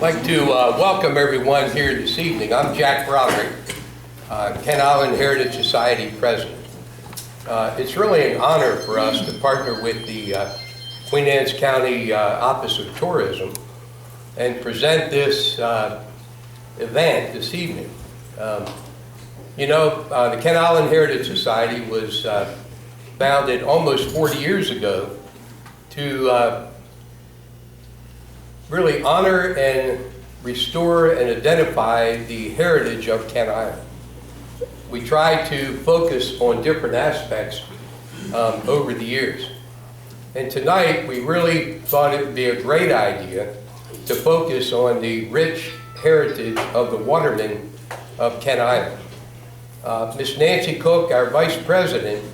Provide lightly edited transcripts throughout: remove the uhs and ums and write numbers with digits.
I'd like to welcome everyone here this evening. I'm Jack Broderick, Kent Island Heritage Society President. It's really an honor for us to partner with the Queen Anne's County Office of Tourism and present this event this evening. The Kent Island Heritage Society was founded almost 40 years ago to really honor and restore and identify the heritage of Kent Island. We try to focus on different aspects over the years. And tonight we really thought it would be a great idea to focus on the rich heritage of the Waterman of Kent Island. Ms. Nancy Cook, our Vice President,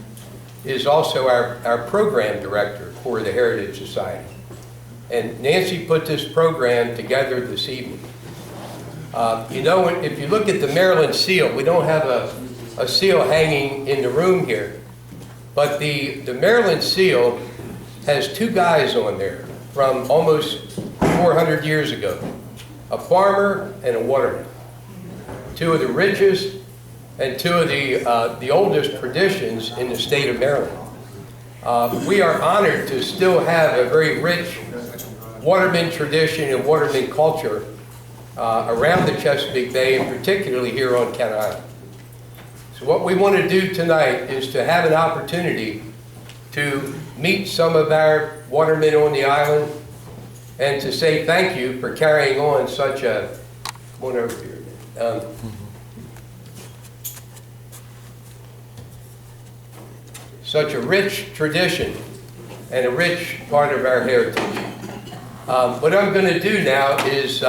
is also our Program Director for the Heritage Society. And Nancy put this program together this evening. If you look at the Maryland seal, we don't have a seal hanging in the room here, but the Maryland seal has two guys on there from almost 400 years ago, a farmer and a waterman. Two of the richest and two of the oldest traditions in the state of Maryland. We are honored to still have a very rich Waterman tradition and Waterman culture around the Chesapeake Bay, and particularly here on Kent Island. So what we want to do tonight is to have an opportunity to meet some of our watermen on the island and to say thank you for carrying on such a, come on over here, such a rich tradition and a rich part of our heritage. What I'm going to do now is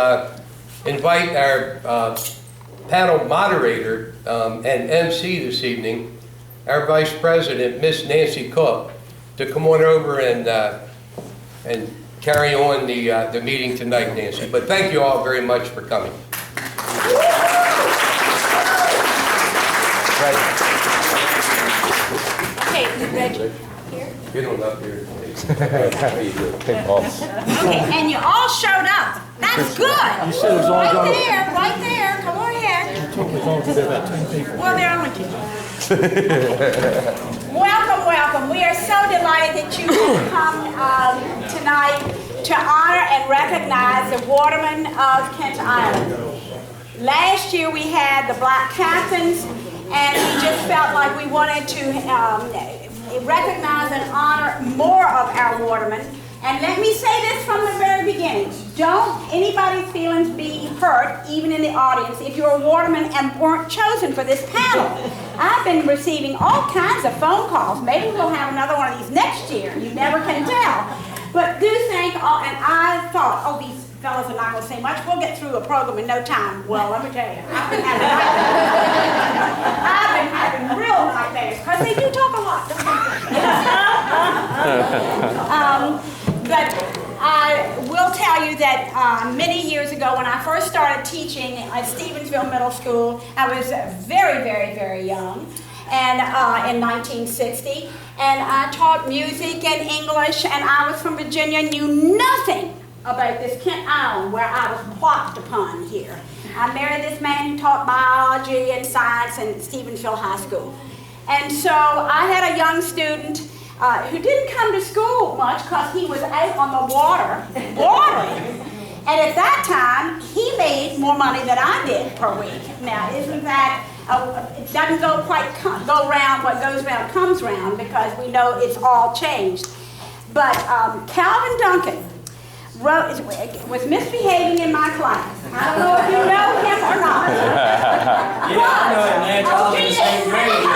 invite our panel moderator and MC this evening, our Vice President, Miss Nancy Cook, to come on over and carry on the meeting tonight, Nancy. But thank you all very much for coming. Okay, Reggie, here. Get on up here. Okay, and you all showed up. That's good. Right there. Come on here. Well, there are only two. Welcome. We are so delighted that you have come tonight to honor and recognize the Waterman of Kent Island. Last year we had the Black Captains, and we just felt like we wanted to recognize and honor more of our watermen. And let me say this from the very beginning. Don't anybody's feelings be hurt, even in the audience, if you're a waterman and weren't chosen for this panel. I've been receiving all kinds of phone calls. Maybe we'll have another one of these next year. You never can tell. But do think, and I thought, these fellas are not going to say much. We'll get through a program in no time. Well, let me tell you, I've been having real nightmares, because they do talk a lot, don't they? But I will tell you that many years ago, when I first started teaching at Stevensville Middle School, I was very, very, very young, and in 1960, and I taught music and English, and I was from Virginia, knew nothing about this Kent Island where I was plopped upon here. I married this man who taught biology and science in Stevensville High School. And so I had a young student who didn't come to school much because he was out on the water, watering. And at that time, he made more money than I did per week. Now, isn't that, it doesn't go round, what goes round comes round, because we know it's all changed. But Calvin Duncan was misbehaving in my class. I don't know if you know him or not. Yeah, I know him, man. Y'all in the same grade.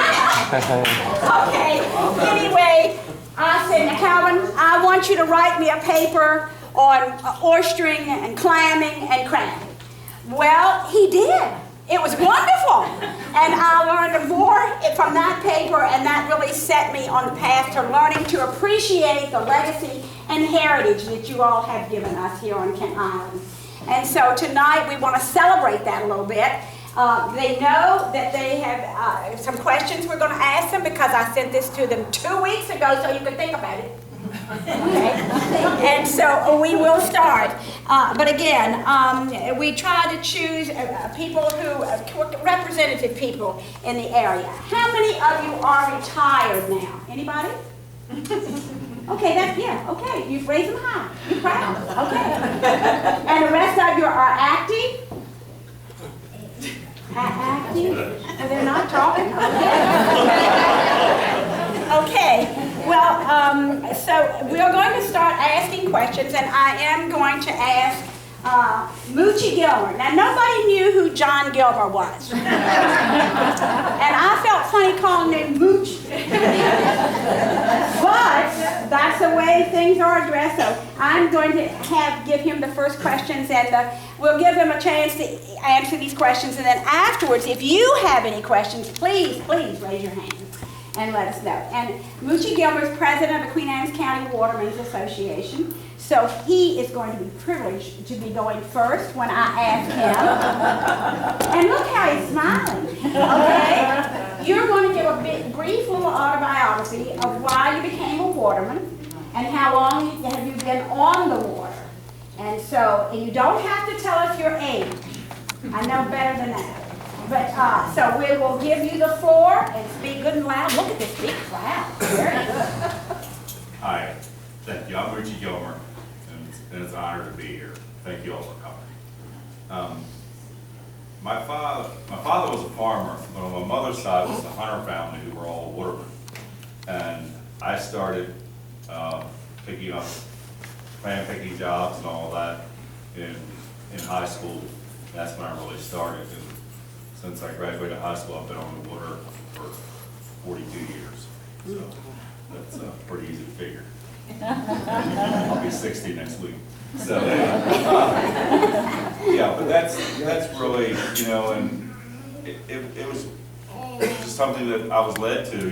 Okay, anyway, I said, now Calvin, I want you to write me a paper on oystering and clamming and cramming. Well, he did. It was wonderful. And I learned more from that paper, and that really set me on the path to learning to appreciate the legacy and heritage that you all have given us here on Kent Island. And so tonight we want to celebrate that a little bit. They know that they have some questions we're going to ask them, because I sent this to them 2 weeks ago, so you can think about it. Okay. And so we will start. But again, we try to choose people who, representative people in the area. How many of you are retired now? Anybody? Okay, okay. You've raised them high. You're proud. Okay. And the rest of you are active? Active? And they're not talking? Okay. Well, so we're going to start asking questions, and I am going to ask Moochie Gilmer. Now, nobody knew who John Gilmer was. And I felt funny calling him Mooch. But that's the way things are addressed, so I'm going to give him the first questions, and we'll give him a chance to answer these questions, and then afterwards, if you have any questions, please raise your hand and let us know. And Moochie Gilmer is president of the Queen Anne's County Watermen's Association, so he is going to be privileged to be going first when I ask him. And look how he's smiling, okay? You're going to give a brief little autobiography of why you became a waterman and how long have you been on the water. And you don't have to tell us your age. I know better than that. But, so we will give you the floor and speak good and loud. Look at this big crowd. Very good. Hi, thank you. I'm Richie Gilmer, and it's an honor to be here. Thank you all for coming. My father was a farmer, but on my mother's side was a hunter family who were all watermen. And I started picking up picking jobs and all that in high school. That's when I really started. And since I graduated high school, I've been on the water for 42 years. So that's pretty easy to figure. I'll be 60 next week. So yeah, but that's really, and it was just something that I was led to,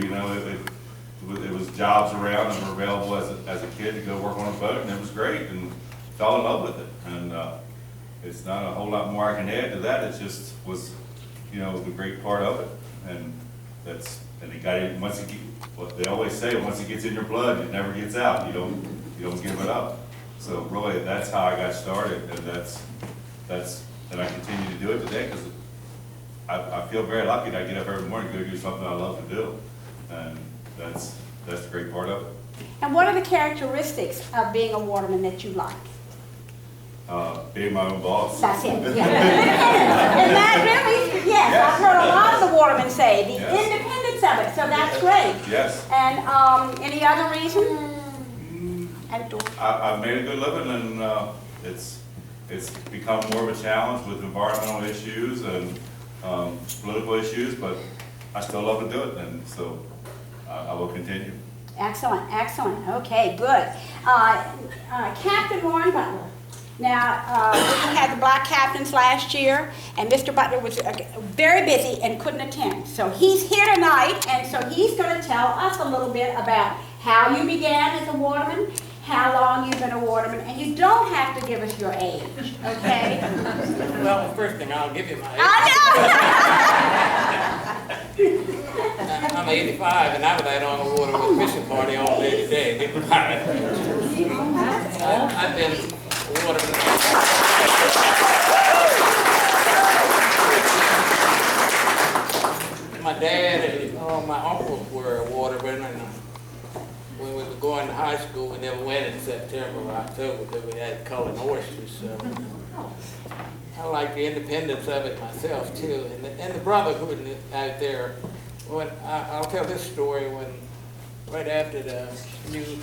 it was jobs around that were available as a kid to go work on a boat, and it was great, and fell in love with it. And it's not a whole lot more I can add to that. It just was, the great part of it, and it got in once it what they always say, once it gets in your blood, it never gets out. You don't give it up. So really, that's how I got started, and and I continue to do it today because I feel very lucky that I get up every morning and go do something I love to do, and that's the great part of it. And what are the characteristics of being a waterman that you like? Being my own boss. That's it, yeah. And that really, yes, I've heard a lot of the watermen say the independence of it, so that's great. Yes. And any other reason? I've made a good living, and it's become more of a challenge with environmental issues and political issues, but I still love to do it, and so I will continue. Excellent, excellent. Okay, good. Captain Warren Butler. Now, we had the black captains last year, and Mr. Butler was very busy and couldn't attend. So he's here tonight, and so he's going to tell us a little bit about how you began as a waterman, how long you've been a waterman, and you don't have to give us your age, okay? Well, the first thing, I'll give you my age. I know! I'm 85, and I was out on the water with a fishing party all day today. I've been a waterman. My dad and all my uncles were watermen, and when we were going to high school, we never went in September or October because we had colored horseshoes. So I like the independence of it myself too, and the brotherhood out there. When I'll tell this story when right after the new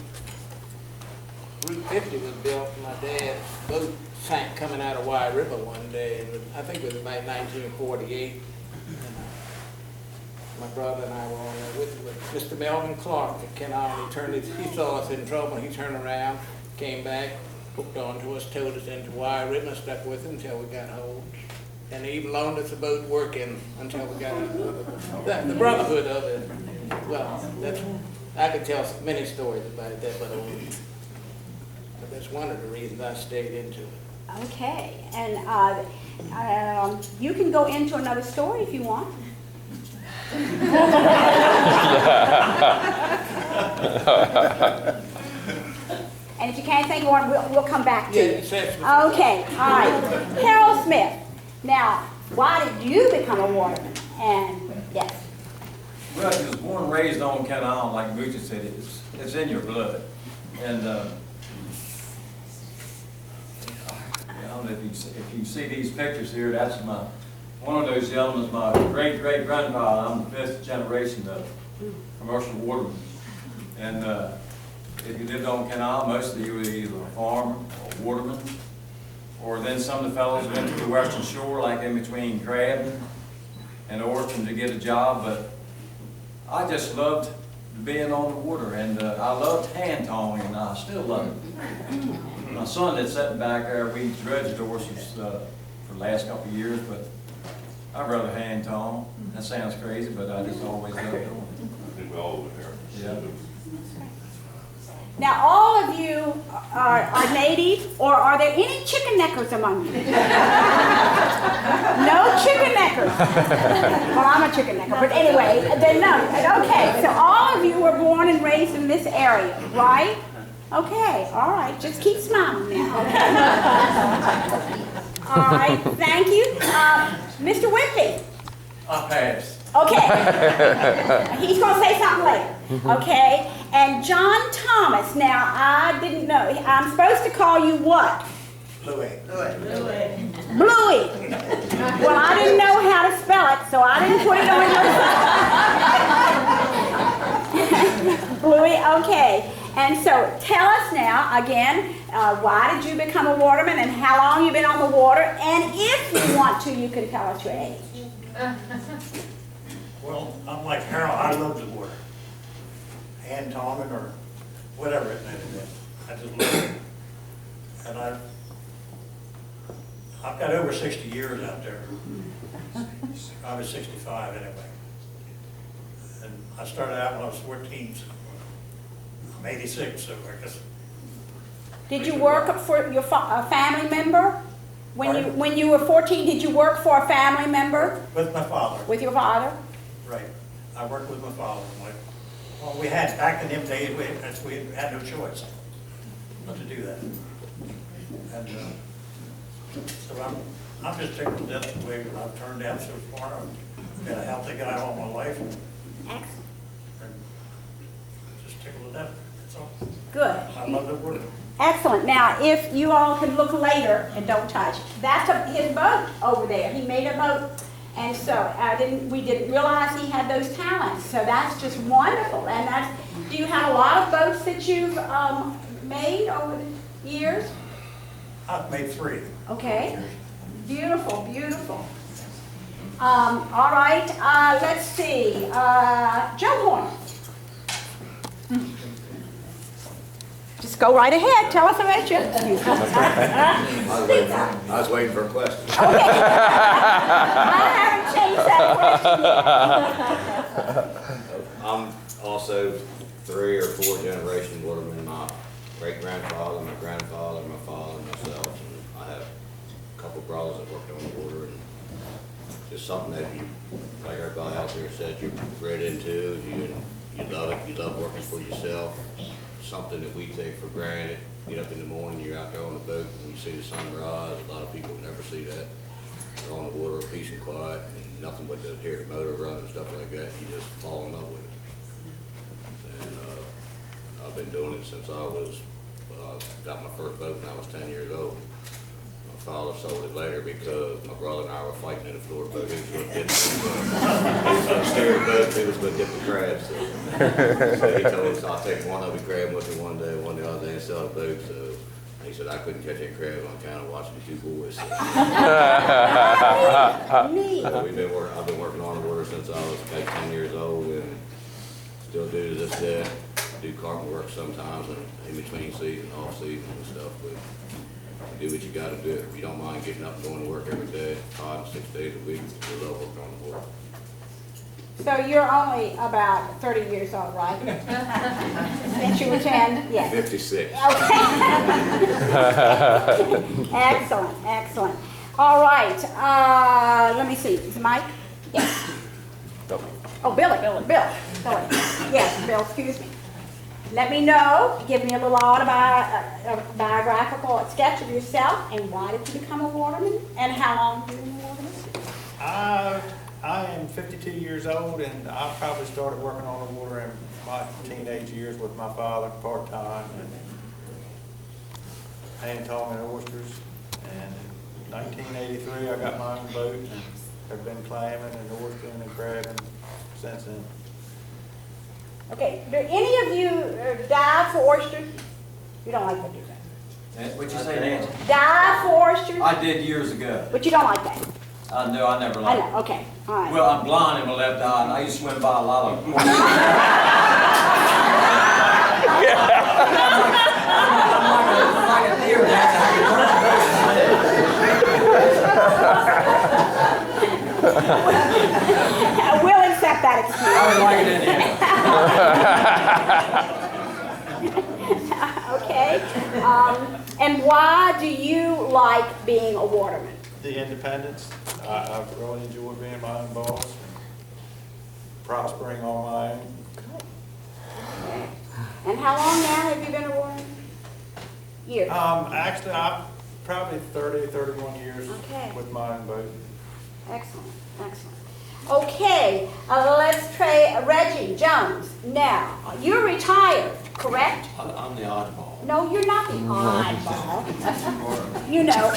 Route 50 was built, my dad's boat sank coming out of Wye River one day, and I think it was about 1948. My brother and I were on there with Mr. Melvin Clark at Ken Island. He saw us in trouble, he turned around, came back, hooked onto us, towed us into Wye River, and stuck with him until we got home. And they even loaned us a boat working until we got another. The brotherhood of it, well, I could tell many stories about that, but that's one of the reasons I stayed into it. Okay, and you can go into another story if you want. And if you can't think of one, we'll come back to Yeah, you. it says- Okay, all right. Harold Smith, now, why did you become a waterman? And, yes. Well, he was born and raised on Ken Island, like Moochie said, it's in your blood. And, if you see these pictures here, that's one of those gentlemen, my great-great-grandfather. I'm the 5th generation of commercial watermen. And if you lived on Ken Island, most of you were either a farmer or a waterman, or then some of the fellows went to the Western Shore, like in between Crabbe and Orton, to get a job. But I just loved being on the water, and I loved hand towing, and I still love it. My son that's sitting back there, we dredged horses for the last couple of years, but I'd rather hand tow them. That sounds crazy, but I just always loved doing it. I think we all would here. Yeah. Now, all of you are native, or are there any chicken neckers among you? No chicken neckers. Well, I'm a chicken necker, but anyway, then no. Okay, so all of you were born and raised in this area, right? Okay, all right, just keep smiling now, okay? All right, thank you. Mr. Whitby. I passed. Okay. He's going to say something later. Okay. And John Thomas. Now, I didn't know. I'm supposed to call you what? Louis. Bluey. Well, I didn't know how to spell it, so I didn't put it on your side. Bluey, okay. And so tell us now, again, why did you become a waterman and how long you've been on the water? And if you want to, you can tell us your age. Well, I'm like Harold, I love the water. Hand towing or whatever it may be. I just love it. And I've got over 60 years out there. I was 65 anyway. And I started out when I was 14, so I'm 86, so I guess. Did you work for your a family member? Pardon? When you were 14, did you work for a family member? With my father. With your father? Right. I worked with my father. Well, we had, back in them days, we had no choice but to do that. And so I'm just tickled to death the way I've turned out so far. I've been a healthy guy all my life. Excellent. And just tickled to death, that's all. Good. I love the water. Excellent. Now, if you all can look later and don't touch, that's his boat over there. He made a boat. And so we didn't realize he had those talents. So that's just wonderful. And do you have a lot of boats that you've made over the years? I've made 3. Okay. Beautiful, beautiful. All right, let's see. Joe Horn. Just go right ahead. Tell us about you. I was waiting for a question. Okay. I haven't changed that question yet. I'm also 3 or 4 generation waterman. My great-grandfather, my grandfather, my father, and myself. And I have a couple brothers that worked on the water. And just something that you, like everybody out there said, you're bred into. You love it. You love working for yourself. Something that we take for granted. Get up in the morning, you're out there on the boat, and you see the sunrise. A lot of people never see that. You're on the water, peace and quiet, and nothing but to hear the motor run and stuff like that. You just fall in love with it. And I've been doing it since I got my first boat when I was 10 years old. My father sold it later because my brother and I were fighting in a Florida boat. He was going to dip the steer the boat, he was going to dip the crabs. So he told us, I'll take one of the crab with me one day, the other day, and sell the boat. So he said, I couldn't catch any crabs on account of watching the 2 boys. So I've been working on the water since I was like 10 years old, and still do to this day. Do carpenter work sometimes in between season, off season and stuff, but you do what you gotta do. If you don't mind getting up and going to work every day, 5 and 6 days a week, you love working on the water. So you're only about 30 years old, right? Since you were 10? Yes. 56. Okay. Excellent, excellent. All right, let me see. Is it Mike? Yes. Oh, Billy. Bill. Yes, Bill, excuse me. let me know, give me a little autobiographical sketch of yourself, and why did you become a waterman, and how long have you been a waterman? I am 52 years old, and I probably started working on the water in my teenage years with my father part-time, and towing oysters. And in 1983, I got my own boat, and have been clamming and oystering and crabbing since then. Okay, do any of you dive for oysters? You don't like to do that. What'd you say, Nancy? Dive for oysters? I did years ago. But you don't like that? No, I never I liked it. know, okay, all right. Well, I'm blind in my left eye, and I used to swim by a lot of them. We'll accept that excuse. I would like it in here. Okay, and why do you like being a waterman? The independence. I've really enjoyed being my own boss, and prospering on my own. And how long now have you been a waterman? Years? Actually, I'm probably 30, 31 years Okay. with my own boat. Excellent, excellent. Okay, let's try Reggie Jones. Now, you're retired, correct? I'm the oddball. No, you're not the oddball. You know.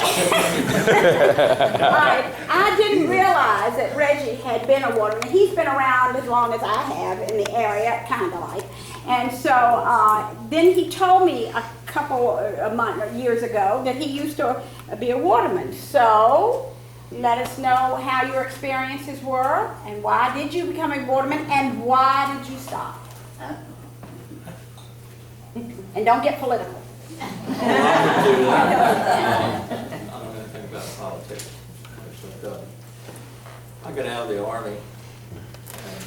I didn't realize that Reggie had been a waterman. He's been around as long as I have in the area, kind of like. And so then he told me a couple of years ago that he used to be a waterman. So let us know how your experiences were, and why did you become a waterman, and why did you stop? And don't get political. I don't know anything about politics. But, I got out of the Army, and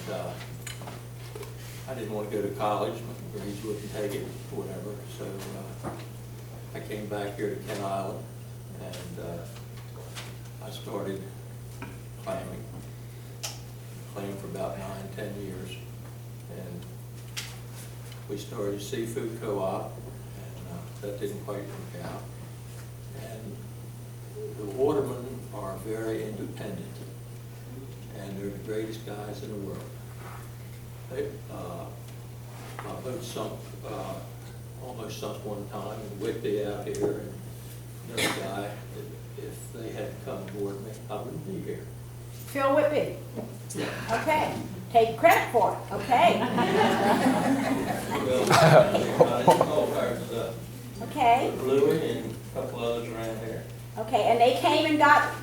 I didn't want to go to college. My grades wouldn't take it, or whatever. So I came back here to Kent Island, and I started clamming. Clammed for about 9, 10 years. And we started a seafood co-op, and that didn't quite work out. And the watermen are very independent, and they're the greatest guys in the world. My boat sunk, almost sunk one time in Whitby out here, and another guy, if they hadn't come aboard me, I wouldn't be here. Phil Whitby. Okay. Take credit for it. Okay. Okay. Louie and a couple others around here. Okay, and they came and got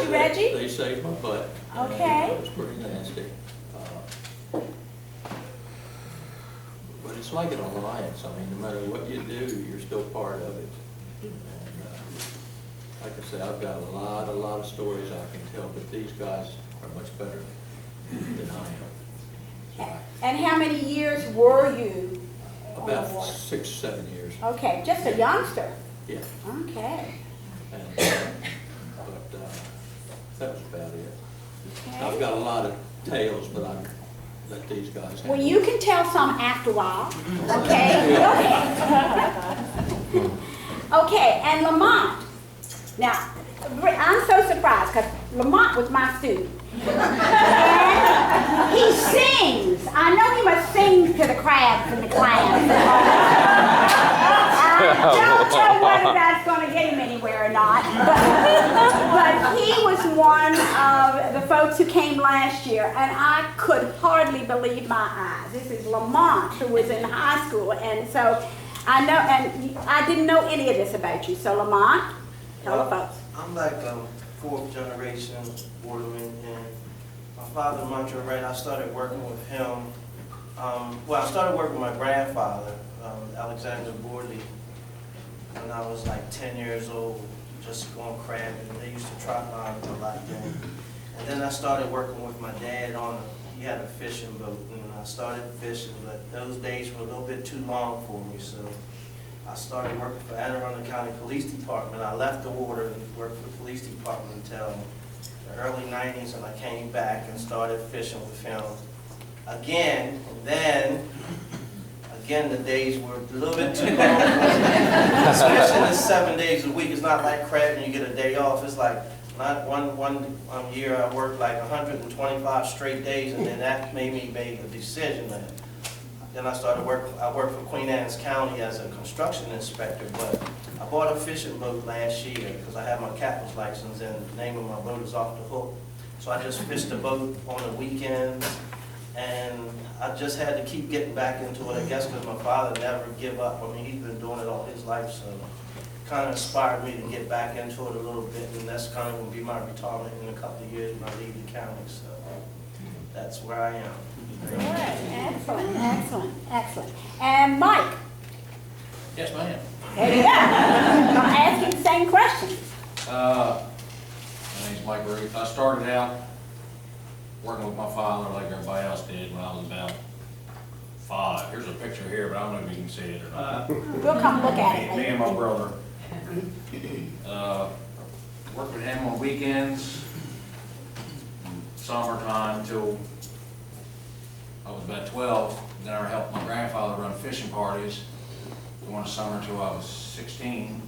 you, Reggie? They saved my butt. Okay. It was pretty nasty. But it's like an alliance. I mean, no matter what you do, you're still part of it. And, like I say, I've got a lot of stories I can tell, but these guys are much better than I am. And how many years were you on the About water? 6, 7 years. Okay, just a youngster. Yeah. Okay. And, but that was about it. I've Okay. got a lot of tales, but I let these guys have Well, it. you can tell some after a while. Okay. Go ahead. Okay, and Lamont. Now, I'm so surprised because Lamont was my student. And he sings. I know he must sing to the crabs and the clams. I don't know whether that's going to get him anywhere or not. But he was one of the folks who came last year, and I could hardly believe my eyes. This is Lamont, who was in high school, and so I know, and I didn't know any of this about you. So Lamont, tell the folks. I'm like fourth generation waterman, and my father, Montreal, right, I started working with him. Well, I started working with my grandfather, Alexander Borley, when I was like 10 years old, just going crabbing. They used to trot line a lot then. And then I started working with my dad he had a fishing boat, and I started fishing, but those days were a little bit too long for me, so I started working for Anne Arundel County Police Department. I left the water and worked for the police department until the early 90s, and I came back and started fishing with him again. And then Again, the days were a little bit too long. Especially the 7 days a week. It's not like crabbing, you get a day off. It's like, not one year I worked like 125 straight days, and then that made me make a decision. Then I started I worked for Queen Anne's County as a construction inspector, but I bought a fishing boat last year because I have my captain's license and the name of my boat is Off the Hook. So I just fished the boat on the weekends, and I just had to keep getting back into it, I guess, because my father never give up. I mean, he's been doing it all his life, so it kind of inspired me to get back into it a little bit, and that's kind of going to be my retirement in a couple of years when I leave the county, so that's where I am. Good, excellent, excellent, excellent. And Mike? Yes, ma'am. There you go. I'm asking the same question. My name's Mike Ruth. I started out working with my father like everybody else did when I was about 5. Here's a picture here, but I don't know if you can see it or not. We'll come look at it. Me and my brother. Worked with him on weekends, summertime till I was about 12. Then I helped my grandfather run fishing parties one summer till I was 16.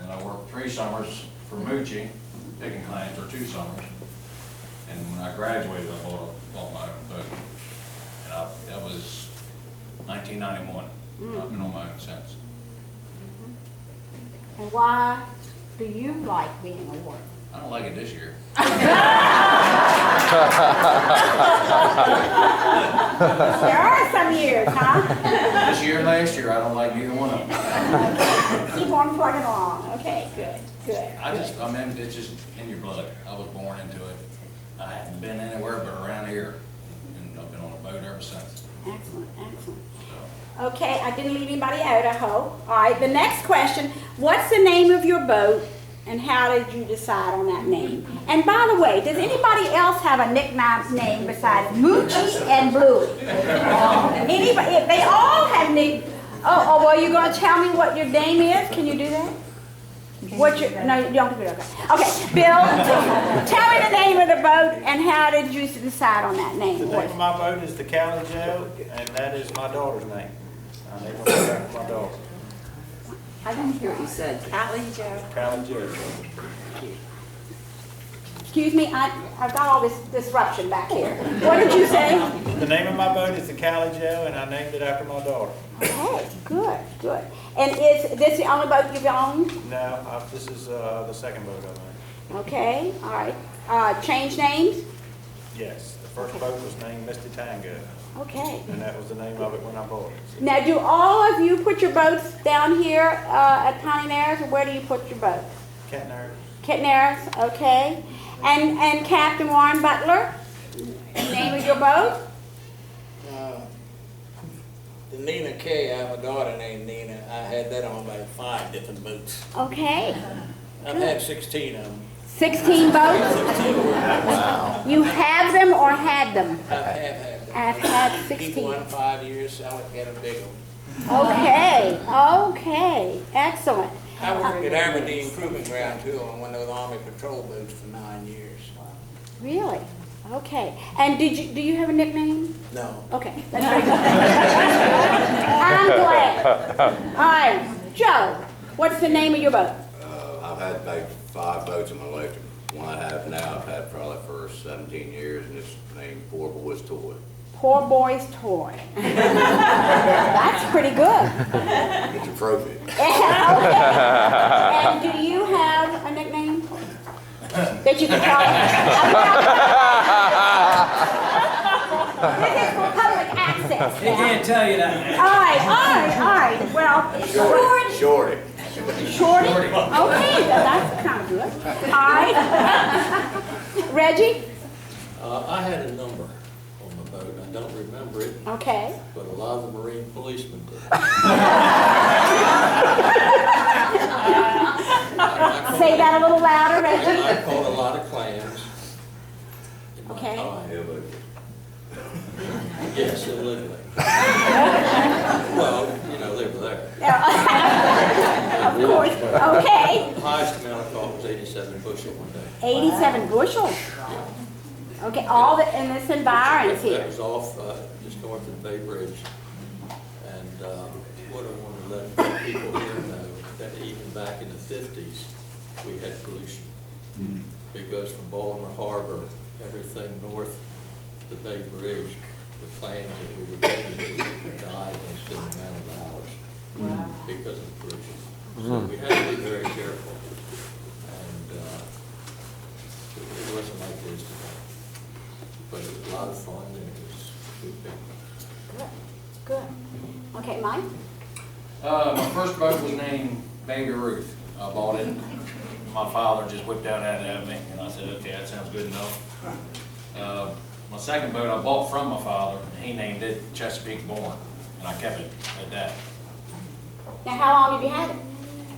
And I worked 3 summers for Moochie, picking clams, or 2 summers. And when I graduated, I bought my own boat. And that was 1991. I've been on my own since. And why do you like being a warden? I don't like it this year. There are some years, huh? This year and last year, I don't like either one of them. Keep on plugging along. Okay, good, good. I mean, it's just in your blood. I was born into it. I haven't been anywhere but around here. And I've been on a boat ever since. Excellent, excellent. So, Okay, I didn't leave anybody out, I hope. All right, the next question, what's the name of your boat and how did you decide on that name? And by the way, does anybody else have a nickname besides Moochie and Bluey? Anybody, if they all have nick, oh, well, you're gonna tell me what your name is? Can you do that? What your, no, you don't do it, okay. Okay, Bill, tell me the name of the boat and how did you decide on that name? The name of my boat is the Cali Joe, and that is my daughter's name. I named it after my daughter. I didn't hear what you said. Callie Joe? Cali Joe. Excuse me, I've got all this disruption back here. What did you say? The name of my boat is the Cali Joe, and I named it after my daughter. Okay, good, good. And is this the only boat you've owned? No, this is the second boat I own. Okay, all right. Change names? Yes, the first boat was named Misty Tango, Okay. and that was the name of it when I bought it. Now, do all of you put your boats down here at Connie Nares, or where do you put your boat? Cat Nerd. Kit Nares, okay. And Captain Warren Butler, name of your boat? The Nina K, I have a daughter named Nina. I had that on about 5 different boats. Okay. I've had 16 of them. 16 boats? You have them or had them? I have had them. I've had Keep 16. one 5 years, so I would get a big one. Okay, okay, excellent. I worked at Aberdeen Proving Ground too on one of those Army patrol boats for 9 years. Really? Okay. And do you have a nickname? No. Okay, that's very good. I'm glad. All right, Joe, what's the name of your boat? I've had about 5 boats in my life. The one I have now, I've had probably for 17 years, and it's named Poor Boy's Toy. Poor Boy's Toy. That's pretty good. It's a trophy. Okay. And do you have a nickname that you can call This is for public access. He can't tell you that. All right. Well, it's short. Shorty. Shorty? Okay, that's kind of good. All right. Reggie? I had a number on the boat. I don't remember it, Okay. but a lot of the Marine policemen did. Say that a little louder, Reggie. I caught a lot of clams in my Okay. time. Illegally. Yes, illegally. Well, you know, they were there. Of course. Okay. The highest amount I caught was 87 bushel one day. 87 bushels. Okay, all in this environs That here. was off just north of the Bay Bridge. And And what I want to let people here know, that even back in the 50s, we had pollution. Because from Baltimore Harbor, everything north of the Bay Bridge, the claims that we were getting died in a certain amount of hours because of pollution. So we had to be very careful. And it wasn't like this today. But it was a lot of fun and it was good. Good. Okay, Mike? My first boat was named Baby Ruth. I bought it. My father just whipped out at me, and I said, okay, that sounds good enough. My second boat I bought from my father, and he named it Chesapeake Born, and I kept it at that. Now, how long have you had it?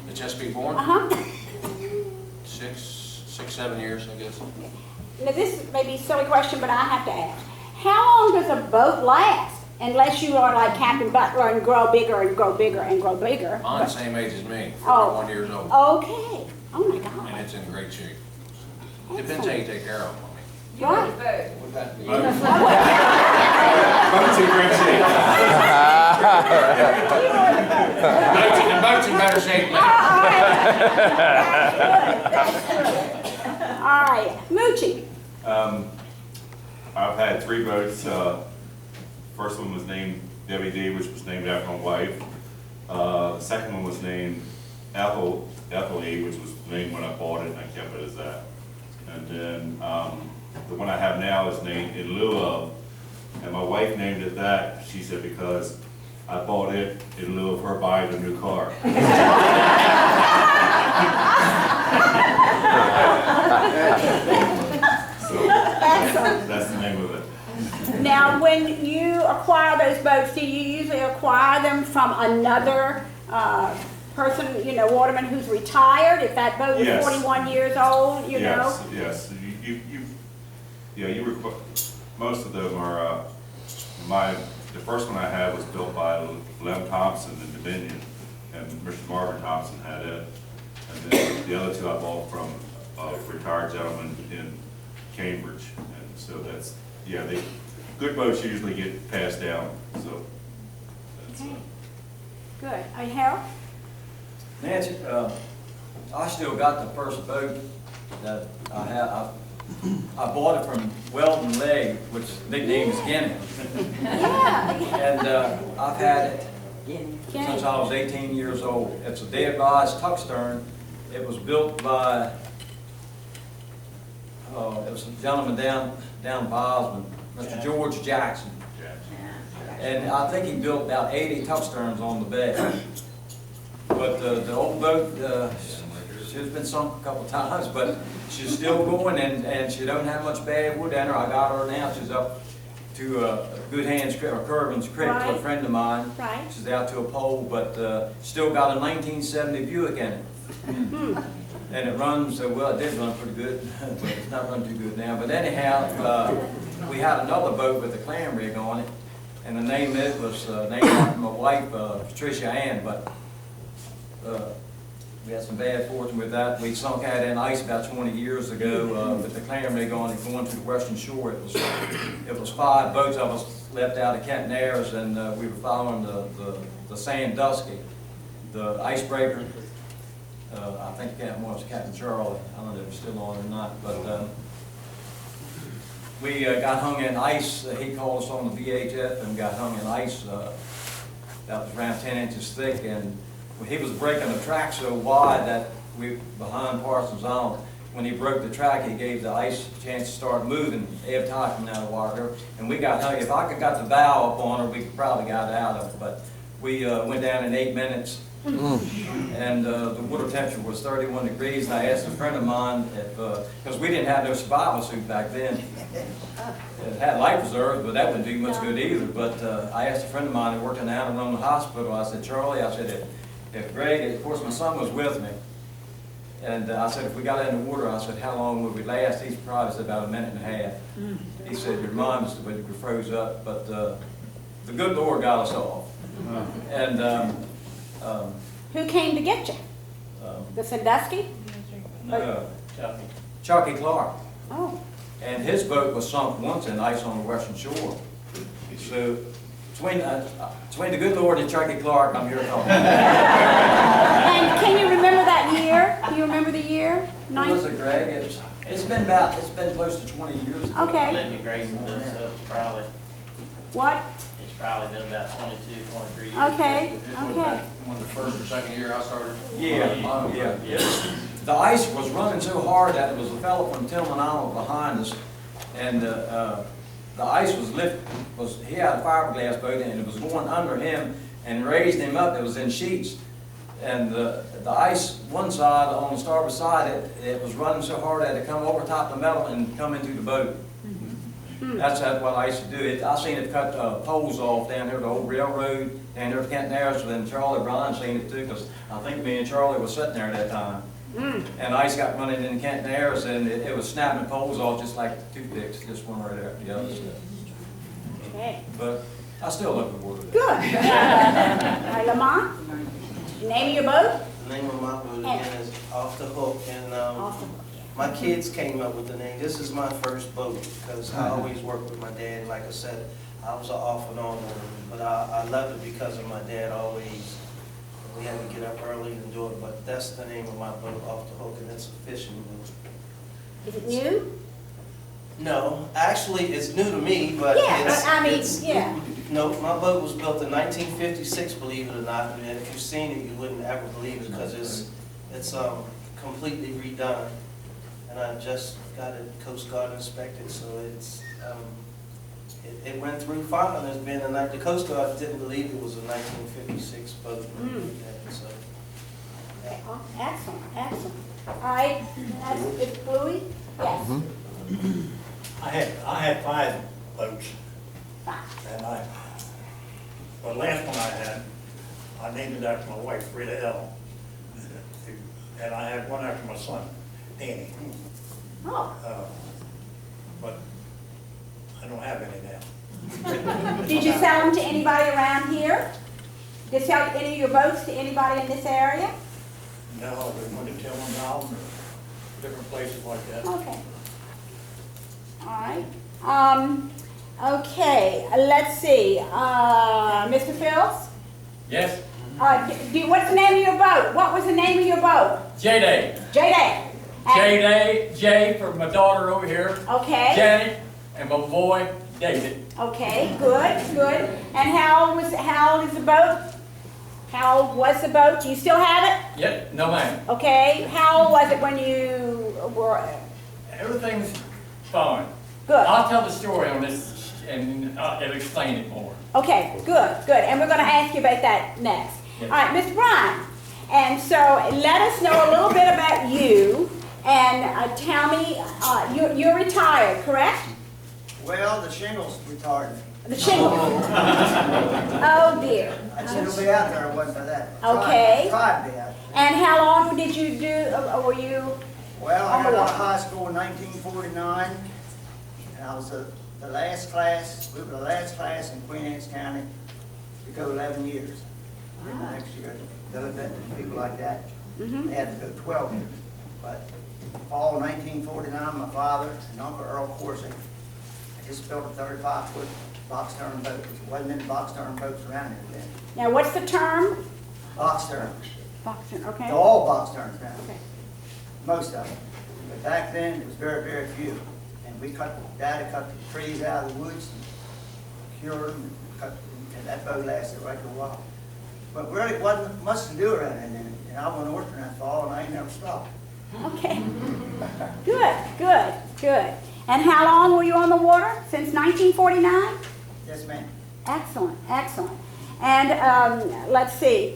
The Chesapeake Born? Uh-huh. 7 years, I guess. Now, this may be a silly question, but I have to ask. How long does a boat last? Unless you are like Captain Butler and grow bigger and grow bigger and grow bigger. Mine's the same age as me, Oh. 41 years old, Okay. Oh, my and God. it's in great shape. Depends how you take care of them. Right. Boat's in great shape. The boat's in better shape now. All right. Moochie. I've had 3 boats. First one was named Debbie D, which was named after my wife. The second one was named Ethel E, which was named when I bought it, and I kept it as that. And then the one I have now is named in lieu of, and my wife named it that. She said because I bought it in lieu of her buying a new car. So that's the name of it. Now, when you acquire those boats, do you usually acquire them from another person, you know, Waterman who's retired? If that boat was Yes. 41 years old, you know? Yes. Most of them are, the first one I had was built by Lem Thompson in Dominion, and Mr. Marvin Thompson had it. And then the other 2 I bought from a retired gentleman in Cambridge. And so that's, good boats usually get passed down, so that's, Okay. Good. Harold? Nancy, I still got the first boat that I had. I bought it from Weldon Legg, which the nickname is Guinea. Yeah. And I've had it since I was 18 years old. It's a dead rise tuck stern. It was built by, it was a gentleman down Bosman, Mr. George Jackson. And I think he built about 80 tuck sterns on the bay. But the old boat, she's been sunk a couple times, but she's still going, and she don't have much bad wood in her. I got her now. She's up to Good Hands Creek, or Curvin's Creek, to a friend of mine. Right. She's out to a pole, but still got a 1970 Buick in it. And it runs, well, it did run pretty good, but it's not running too good now. But anyhow, we had another boat with a clam rig on it, and the name of it was named after my wife, Patricia Ann, but we had some bad fortune with that. We sunk out in ice about 20 years ago with the clam rig on it going to the western shore. It was 5 boats of us left out of Kenton Airs, and we were following the Sandusky, the icebreaker. I think Captain was Captain Charlie. I don't know if he's still on or not, but we got hung in ice. He called us on the VHF and got hung in ice that was around 10 inches thick, and he was breaking the track so wide that we behind Parsons Island. When he broke the track, he gave the ice a chance to start moving, ebb tide coming out of the water. And we got hung. If I could got the bow up on her, we could probably got out of it. But we went down in 8 minutes, and the water temperature was 31 degrees. And I asked a friend of mine if, because we didn't have no survival suit back then. It had life preserves, but that wouldn't do much good either. But I asked a friend of mine who worked in the Anne Arundel Hospital. I said, Charlie, I said, if Greg, of course my son was with me, and I said, if we got in the water, I said, how long would we last? He probably said about a minute and a half. He said, your mind was we froze up, but the good Lord got us off. And Who came to get you? The Sandusky? no, Chucky Clark. Oh. And his boat was sunk once in ice on the western shore. So between the good Lord and Chucky Clark, I'm here talking. And can you remember that year? Do you remember the year? What was it, Greg? It's been close to 20 years ago. Okay. Linda Grayson does, so it's probably, What? it's probably been about 22, 23 years. Okay, It was okay. back when the first or second year I started. Yeah. The ice was running so hard that it was a fellow from Tillman Island behind us, and the ice he had a fiberglass boat and it was going under him and raised him up. It was in sheets, and the ice one side on the starboard side it was running so hard that it come over top the metal and come into the boat. That's what I used to do. I seen it cut poles off down here, the old railroad down here at Kent Narrows, and then Charlie Bryan seen it too, because I think me and Charlie was sitting there at that time. And ice got running in Kent Narrows, and it was snapping poles off just like toothpicks, just one right after the other. Okay. But I still love the water. Good. Lamont, name of your boat? The name of my boat again is Off the Hook, and my kids came up with the name. This is my first boat, because I always worked with my dad. Like I said, I was an off and on one, but I loved it because of my dad always. We had to get up early and do it, but that's the name of my boat, Off the Hook, and it's a fishing boat. Is it new? No, actually, it's new to me, but Yeah. no, my boat was built in 1956, believe it or not. And if you've seen it, you wouldn't ever believe it, because it's completely redone. And I just got it Coast Guard inspected, so it went through fine. There's been the Coast Guard didn't believe it was a 1956 boat. So, Okay. Excellent, excellent. All right, it's Bluey? Yes. I had 5 boats, Fine. and the last one I had, I named it after my wife, Rita L. And I had one after my son, Danny. Oh, But I don't have any now. did you sell them to anybody around here? Did you sell any of your boats to anybody in this area? No, they went to Tillman Island or different places like that. Okay. All right. Okay, let's see. Mr. Phillips? Yes, What's the name of your boat? What was the name of your boat? J-Day. J-Day. J-Day, J for my daughter over here, Okay. Janet, and my boy, David. Okay, good, good. And how old is the boat? How old was the boat? Do you still have it? Yep, no ma'am. Okay. How old was it when you were? Everything's fine. Good. I'll tell the story on this and it'll explain it more. Okay, good, good. And we're going to ask you about that next. Yes. All right, Mr. Bryan. And so let us know a little bit about you and tell me, you're retired, correct? Well, the shingles retired me. The shingle. Oh dear. I'd still be out there if it wasn't for that. Okay. Tried to be out. And how long did you do, were you? Well, I got out of high school in 1949, and I was the last class, we were the last class in Queen Anne's County to go 11 years. And the next year, the other people like that, they had to go 12 years. But fall 1949, my father and Uncle Earl Coursey just built a 35-foot box turn boat. There wasn't any box turn boats around here then. Now, what's the term? Box turn. Box turn, okay. They're all box turns now. Okay. Most of them. But back then, it was very, very few. And Dad had cut the trees out of the woods, and cured them, and that boat lasted right for a while. But really wasn't much to do around it then. And I went north that fall, and I ain't never stopped. Okay. Good, good, good. And how long were you on the water? Since 1949? Yes, ma'am. Excellent, excellent. And let's see,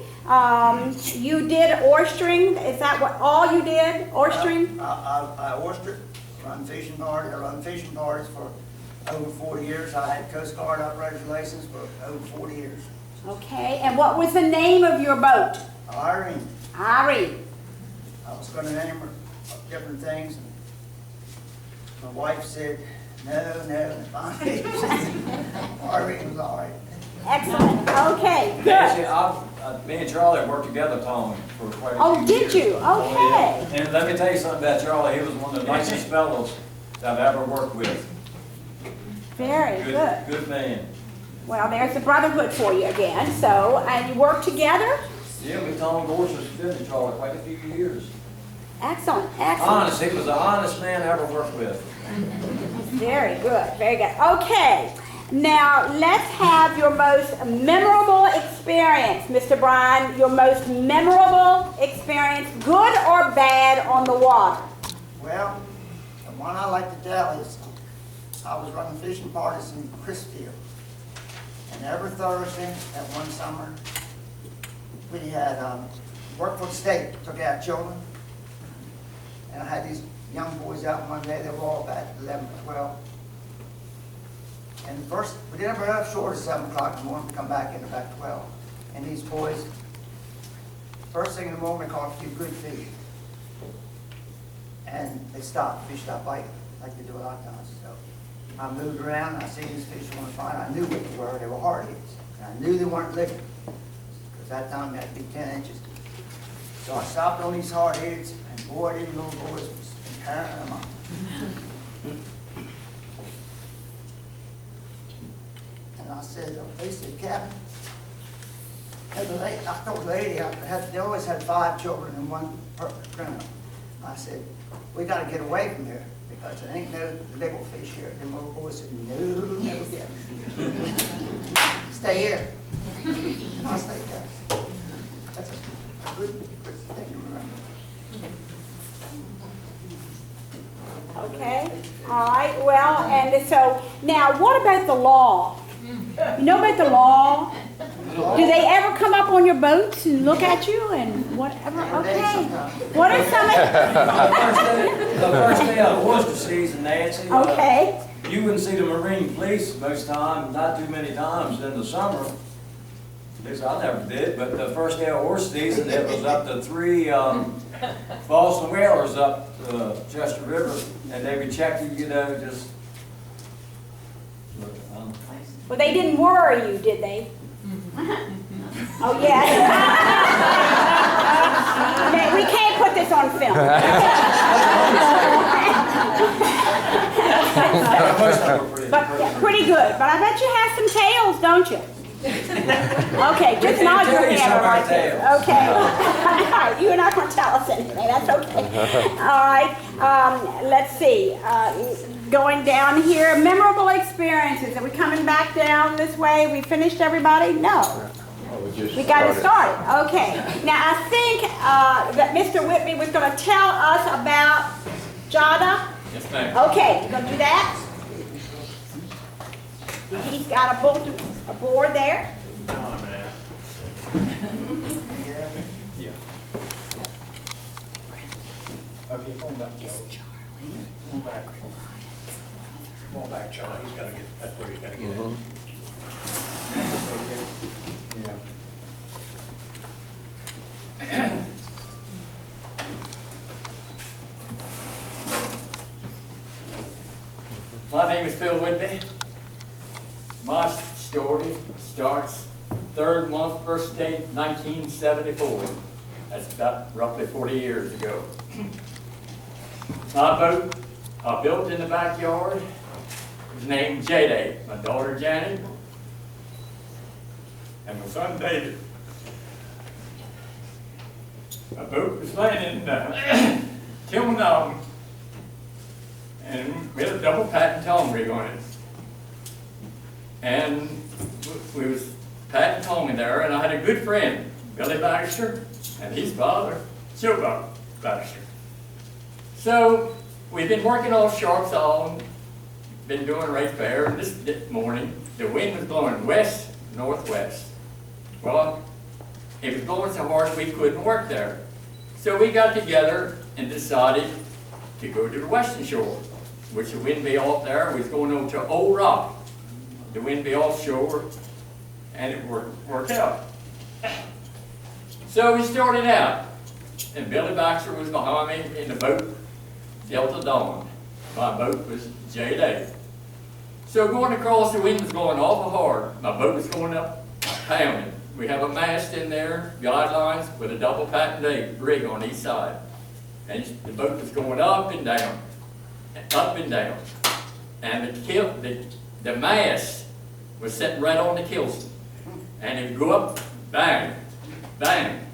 you did oystering, is that what, all you did, oystering? I oystered, run fishing parties for over 40 years. I had Coast Guard operator's license for over 40 years. Okay, and what was the name of your boat? Irene. Irene. I was going to name her different things. And my wife said, no, finally, Irene was all right. Excellent, okay, Nancy, good. me and Charlie worked together, Tom, for quite a few Oh, did years. you? Oh, yeah. Okay. And let me tell you something about Charlie. He was one of the nicest fellows that I've ever worked with. Very good. Good man. Well, there's the brotherhood for you again. So, and you work together? Yeah, we Tom Gorge was business Charlie quite a few years. Excellent, excellent. Honest, he was the honest man I ever worked with. Very good, very good. Okay, now let's have your most memorable experience, Mr. Bryan. Your most memorable experience, good or bad, on the water? Well, the one I like to tell is I was running fishing parties in Chrisfield. And every Thursday, that one summer, we had work for the state, took out children. And I had these young boys out one day, they were all about 11 or 12. And first, we didn't ever have shore at 7 o'clock in the morning, we come back in about 12. And these boys, first thing in the morning, they caught a few good fish. And they stopped, fish stopped biting, like they do a lot of times. So I moved around, and I seen these fish on the fine, I knew what they were hardheads. And I knew they weren't living, because that time they had to be 10 inches. So I stopped on these hardheads, and boy, these little boys was tearing them up. And I said, they said, Captain, I told the lady, they always had 5 children and 1 criminal. I said, we got to get away from here, because there ain't no legal fish here. Them little boys said, no, never get. Stay here. And I stayed there. That's a good thing to remember. Okay, all right, well, and so, now what about the law? You know about the law? Do they ever come up on your boats and look at you and whatever? Okay. What are some The first day of the oyster season, Nancy. Okay. You wouldn't see the Marine police most time, not too many times in the summer. At least I never did, but the first day of oyster season, it was up to 3 Boston whalers up Chester River, and they would check you, just. Well, they didn't worry you, did they? Oh, yes. We can't put this on film. But yeah, pretty good. But I bet you have some tails, don't you? Okay, just nod your head right there. Okay. All right, you're not going to tell us anything. That's okay. All right. Let's see. Going down here, memorable experiences. Are we coming back down this way? We finished, everybody? No. We got it started. Okay. Now, I think that Mr. Whitby was going to tell us about Jada. Yes, ma'am. Okay, you going to do that? He's got a board there. Yeah. Okay, come back, Charlie. Come back. Come on back, Charlie. He's got to get, that's where he's got to get in. Yeah. My name is Phil Whitby. My story starts 3rd month, 1st day, 1974. That's about roughly 40 years ago. My boat I built in the backyard was named J-Day. My daughter Janet and my son David. My boat was laying in Kilmanum, and we had a double patent towing rig on it. And we was patent towing there, and I had a good friend, Billy Baxter, and his father, Joe Baxter. So we've been working off Sharks Island, been doing right there, and this morning the wind was blowing west, northwest. Well, it was blowing so hard we couldn't work there. So we got together and decided to go to the western shore, which the wind be off there. We was going over to Old Rock. The wind be offshore, and it worked out. So we started out, and Billy Baxter was behind me in the boat, Delta Dawn. My boat was J-Day. So going across, the wind was blowing awful hard. My boat was going up, pounding. We have a mast in there, guidelines, with a double patent rig on each side. And the boat was going up and down, up and down. And the mast was sitting right on the kiln. And it would go up, bang, bang.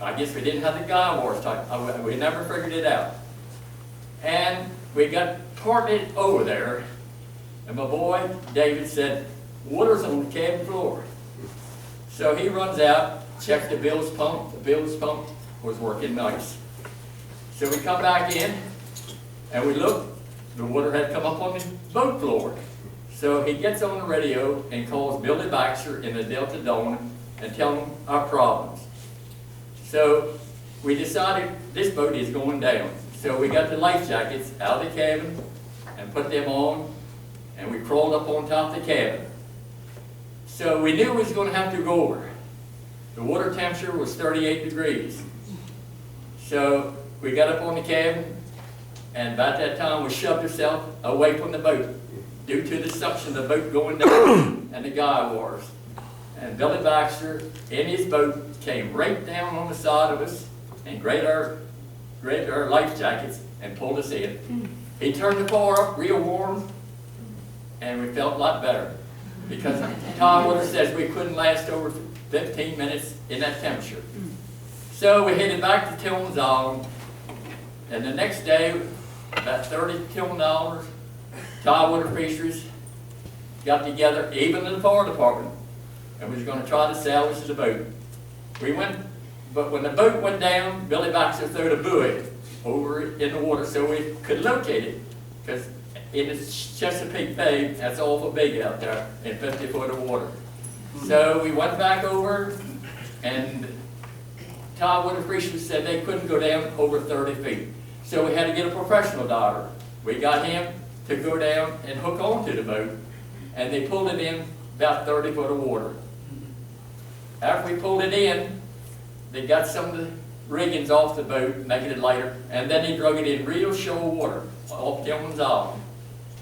I guess we didn't have the guy wars type. We never figured it out. And we got partly over there, and my boy David said, water's on the cabin floor. So he runs out, checks the bilge pump. The bilge pump was working nice. So we come back in, and we look, the water had come up on the boat floor. So he gets on the radio and calls Billy Baxter in the Delta Dawn and tells him our problems. So we decided this boat is going down. So we got the life jackets out of the cabin and put them on, and we crawled up on top of the cabin. So we knew we was going to have to go over. The water temperature was 38 degrees. So we got up on the cabin, and about that time we shoved ourselves away from the boat due to the suction of the boat going down and the guy wars. And Billy Baxter, in his boat, came right down on the side of us and grabbed our life jackets and pulled us in. He turned the car up real warm, and we felt a lot better because Tom Water says we couldn't last over 15 minutes in that temperature. So we headed back to Tillman's Island, and the next day, about 30 Tillman Islanders, Tidewater Fisheries got together, even in the fire department, and we was going to try to salvage the boat. We went, but when the boat went down, Billy Baxter threw the buoy over in the water so we could locate it, because in the Chesapeake Bay, that's awful big out there in 50 foot of water. So we went back over, and Tidewater Fisheries said they couldn't go down over 30 feet. So we had to get a professional diver. We got him to go down and hook onto the boat, and they pulled it in about 30 foot of water. After we pulled it in, they got some of the riggings off the boat, making it lighter, and then they drug it in real shoal water off Tillman's Island,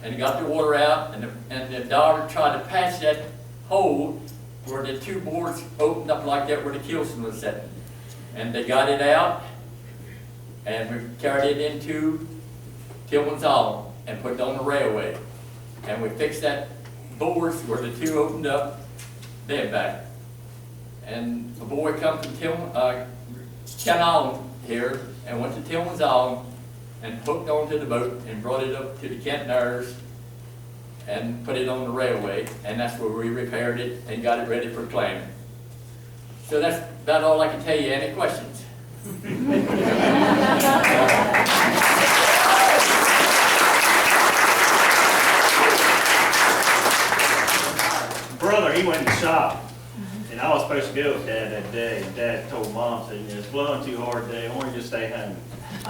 and got the water out, and the diver tried to patch that hole where the two boards opened up like that where the keelson was sitting. And they got it out, and we carried it into Tillman's Island and put it on the railway. And we fixed that boards where the two opened up, then back. And a boy come from Ken Island here and went to Tillman's Island and hooked onto the boat and brought it up to the Kent Narrows and put it on the railway, and that's where we repaired it and got it ready for clamming. So that's about all I can tell you. Any questions? Brother, he went to shop, and I was supposed to go with Dad that day, and Dad told Mom, said, it's blowing too hard today, I want you to stay home.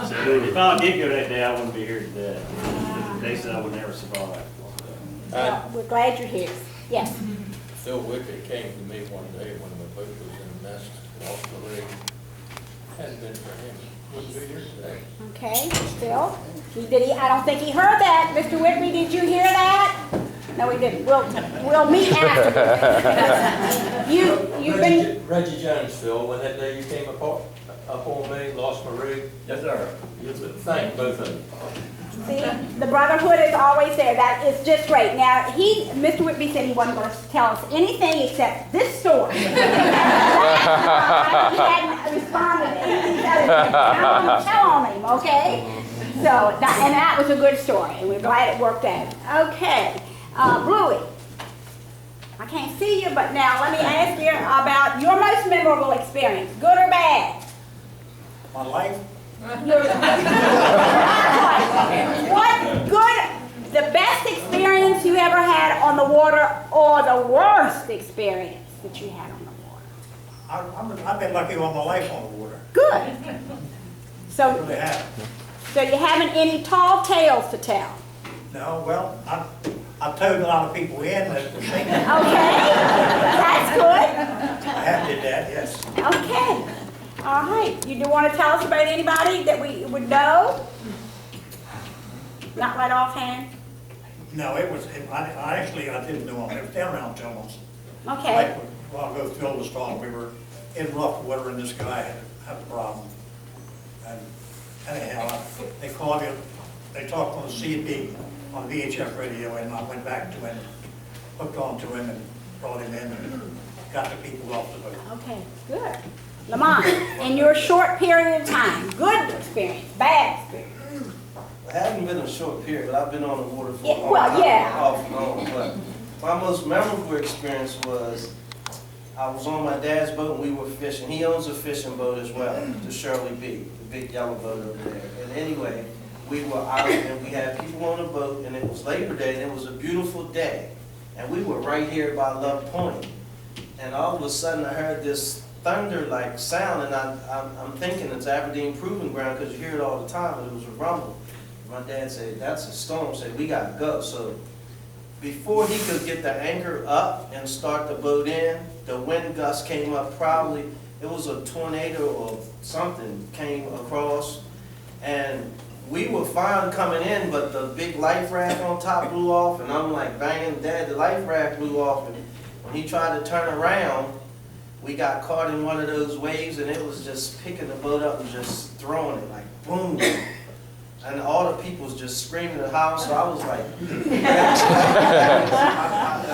So if I did go that day, I wouldn't be here today. They said I would never survive. Well, we're glad you're here. Yes. Phil Wickett came to me one day when the boat was in a mess, lost the rig. Hadn't been for him, wouldn't be here today. Okay, Phil. I don't think he heard that. Mr. Whitney, did you hear that? No, we didn't. We'll meet after. You've been... Reggie Jones, Phil, when that day you came up on me, lost my rig. Yes, sir. You thank both of you. See, the brotherhood is always there. That is just great. Now, Mr. Whitby said he wasn't going to tell us anything except this story. He hadn't responded to anything else. I'm going to tell on him, okay? So, and that was a good story, and we're glad it worked out. Okay, Bluey, I can't see you, but now let me ask you about your most memorable experience, good or bad? My life? What good, the best experience you ever had on the water, or the worst experience that you had on the water? I've been lucky all my life on the water. Good. So, Really have. so you haven't any tall tales to tell? No, well, I've towed a lot of people in that were sinking. Okay, that's good. I have did that, yes. Okay. All right. You do want to tell us about anybody that we would know? Not right offhand? No, I didn't know them. It was down around Tillman's. Okay. Well, I'll go Phil was talking. We were in rough water and this guy had a problem. And anyhow, they called him, they talked on the CB, on VHF radio, and I went back to him. hooked onto him and brought him in and got the people off the boat. Okay, good. Lamont, in your short period of time, good experience, bad experience? It hasn't been a short period, but I've been on the water for a Yeah, long well, time, yeah. off and on. But my most memorable experience was I was on my dad's boat and we were fishing. He owns a fishing boat as well, the Shirley B, the big yellow boat over there. And anyway, we were out and we had people on the boat and it was Labor Day and it was a beautiful day. And we were right here by Love Point. And all of a sudden I heard this thunder-like sound and I'm thinking it's Aberdeen Proving Ground because you hear it all the time, but it was a rumble. My dad said, that's a storm, said, we gotta go. So before he could get the anchor up and start the boat in, the wind gust came up probably, it was a tornado or something came across. And we were fine coming in, but the big life raft on top blew off and I'm like banging, Dad, the life raft blew off. And when he tried to turn around, we got caught in one of those waves and it was just picking the boat up and just throwing it like boom. And all the people was just screaming at the house, so I was like, and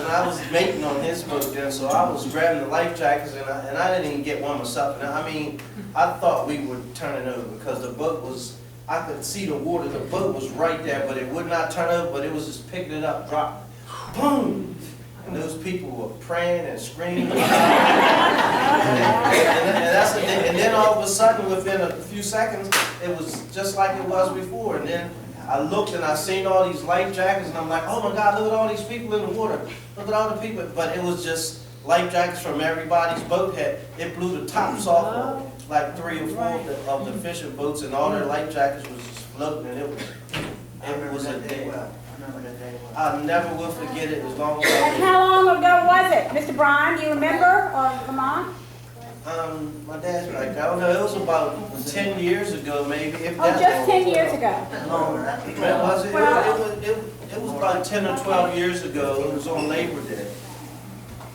I was mating on his boat then, so I was grabbing the life jackets and I didn't even get one myself. And I mean, I thought we were turning over because the boat was, I could see the water, the boat was right there, but it would not turn over, but it was just picking it up, dropping, boom. And those people were praying and screaming. And then all of a sudden, within a few seconds, it was just like it was before. And then I looked and I seen all these life jackets, and I'm like, oh my God, look at all these people in the water. Look at all the people. But it was just life jackets from everybody's boat head. It blew the tops off of like 3 or 4 of the fishing boats, and all their life jackets was just floating, and it was a day. I never will forget it as long as I And how long ago was it? Mr. Bryan, do you remember, or Lamont? My dad's back there. I don't know, it was about 10 years ago, maybe, if Oh, that just long. 10 years ago. Longer. Was it? It was about 10 or 12 years ago. It was on Labor Day.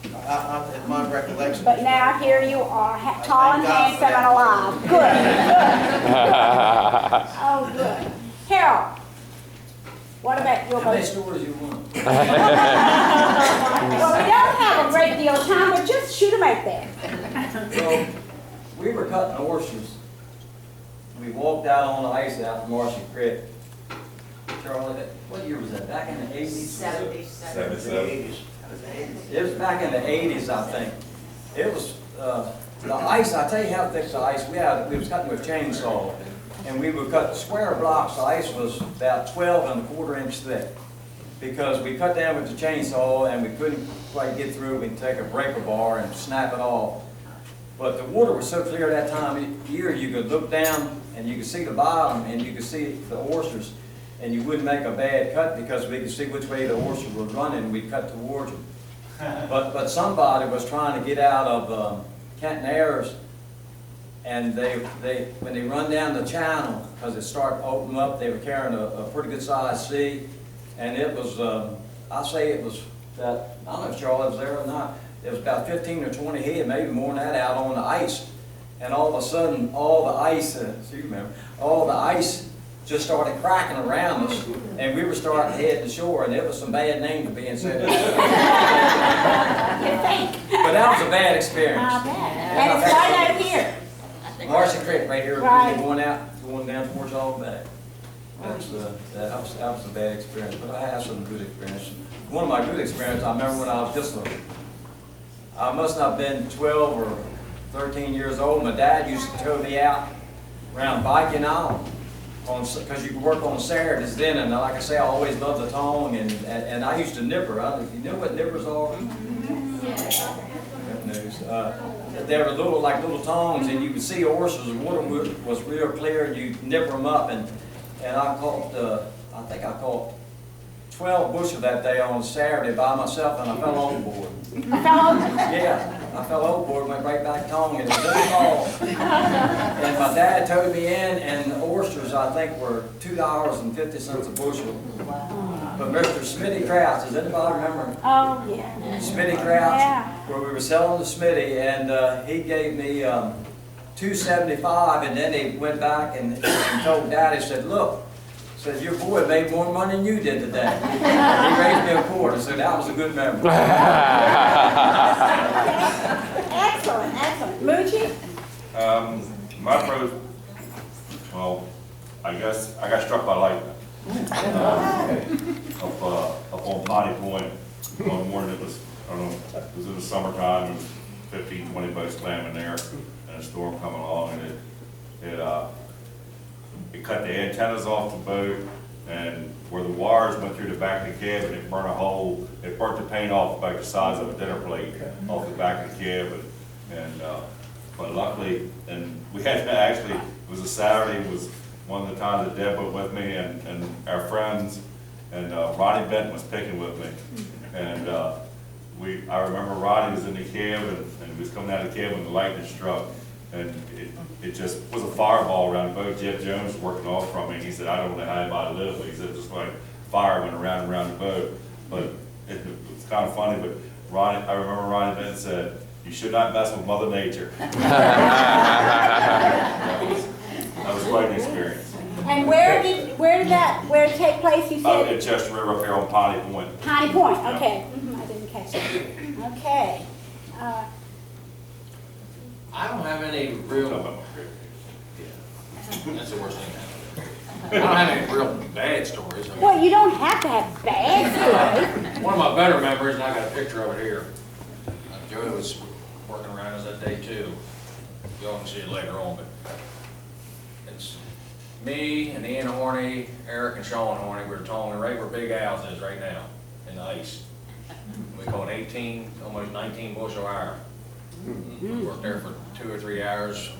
In my recollection. But now here you are, tall and Thank God handsome and alive. Good, good. Oh, good. Harold, what about your How many boat? stories you want? Well, we don't have a great deal of time, but just shoot them out there. Well, we were cutting oysters. We walked out on the ice out from Marcy Creek. Charlie, what year was that? Back in the 80s? 77. It was back in the 80s, I think. It was, the ice, I tell you how thick the ice, we was cutting with chainsaw. And we would cut square blocks, the ice was about 12 1/4 inch thick. Because we cut down with the chainsaw and we couldn't quite get through, we'd take a breaker bar and snap it off. But the water was so clear that time of year, you could look down and you could see the bottom and you could see the oysters. And you wouldn't make a bad cut because we could see which way the oysters were running and we'd cut towards them. But somebody was trying to get out of Canton Airs, and when they run down the channel, because it started opening up, they were carrying a pretty good sized sea, and it was, I say it was that, I don't know if Charlie was there or not, it was about 15 or 20 head, maybe more than that, out on the ice. And all of a sudden, all the ice, you remember, all the ice just started cracking around us, and we were starting to head to shore, and it was some bad names being said. But that was a bad experience. I bet. And it's right out here. Marcy Creek right here, Right. going down towards all back. That was a bad experience, but I had some good experiences. One of my good experiences, I remember when I was just I must not have been 12 or 13 years old. My dad used to tow me out around Viking Island, because you could work on Saturdays then, and like I say, I always loved the tongue, and I used to nipper. If you know what nippers are? Good news. They were like little tongues, and you could see oysters. The water was real clear, and you nipper them up, and I caught, I think I caught 12 bushel that day on Saturday by myself, and I fell overboard. Yeah, I fell overboard, went right back tongue, and it was really small. And my dad towed me in, and the oysters, I think, were $2.50 a bushel. But Mr. Smitty Krause, does anybody remember? Oh, yeah. Smitty Krause, Yeah. where we were selling to Smitty, and he gave me $2.75, and then he went back and told Daddy, said, look, says, your boy made more money than you did today. He raised me a quarter, so that was a good memory. Excellent, excellent. Mucci? My first, well, I guess I got struck by lightning. Up on Potty Point, one morning, it was, I don't know, it was in the summertime, there was 15, 20 boats slamming there, and a storm coming along, and it cut the antennas off the boat, and where the wires went through the back of the cabin, it burnt a hole, it burnt the paint off about the size of a dinner plate off the back of the cabin, and, but luckily, and we had to actually, it was a Saturday, it was one of the times that Deb was with me and our friends, and Ronnie Benton was picking with me. And I remember Ronnie was in the cab and he was coming out of the cab when the lightning struck. And it just was a fireball around the boat. Jeff Jones was working off from me. And he said, I don't know how anybody lived, but he said just like fire went around and around the boat. But it was kind of funny, but I remember Ronnie Benton said, you should not mess with Mother Nature. That was quite an experience. And where did it take place, you said? At Chester River up here on Potty Point. Potty Point, okay. I didn't catch that. Okay. I don't have any real, that's the worst thing. I don't have any real bad stories. Well, you don't have to have bad stories. One of my better memories, and I got a picture of it here. Joey was working around us that day too. Y'all can see it later on, but it's me and Ian Horney, Eric and Sean Horney. We're towing right where Big Al's is right now in the ice. We caught 18, almost 19 bushel iron. We worked there for 2 or 3 hours.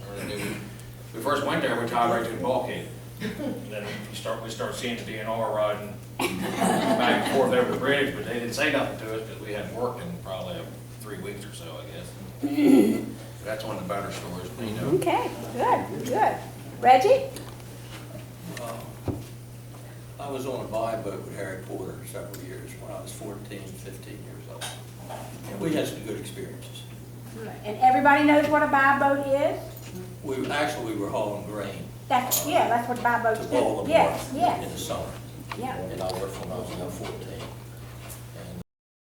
We first went there, we tied right to the bulkhead. Then we start seeing the DNR riding back and forth over the bridge, but they didn't say nothing to us because we hadn't worked in probably 3 weeks or so, I guess. That's one of the better stories, you know. Okay, good, good. Reggie? I was on a buy boat with Harry Porter several years when I was 14, 15 years old. And we had some good experiences. And everybody knows what a buy boat is? We were hauling grain. That's what buy boats To do. Baltimore Yes, yes. in the summer. Yeah. And I worked when I was about 14.